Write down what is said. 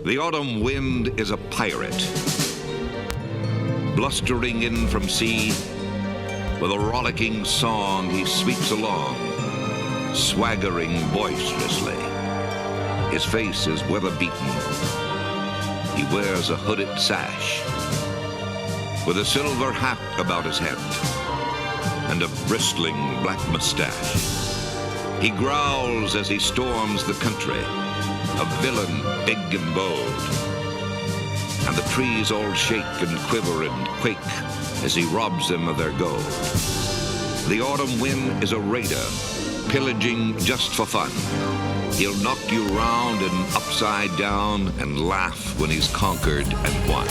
The autumn wind is a pirate, blustering in from sea. With a rollicking song he sweeps along, swaggering boisterously. His face is weather-beaten. He wears a hooded sash, with a silver hat about his head, and a bristling black mustache. He growls as he storms the country, a villain big and bold. And the trees all shake and quiver and quake as he robs them of their gold. The autumn wind is a raider, pillaging just for fun. He'll knock you round and upside down and laugh when he's conquered and won.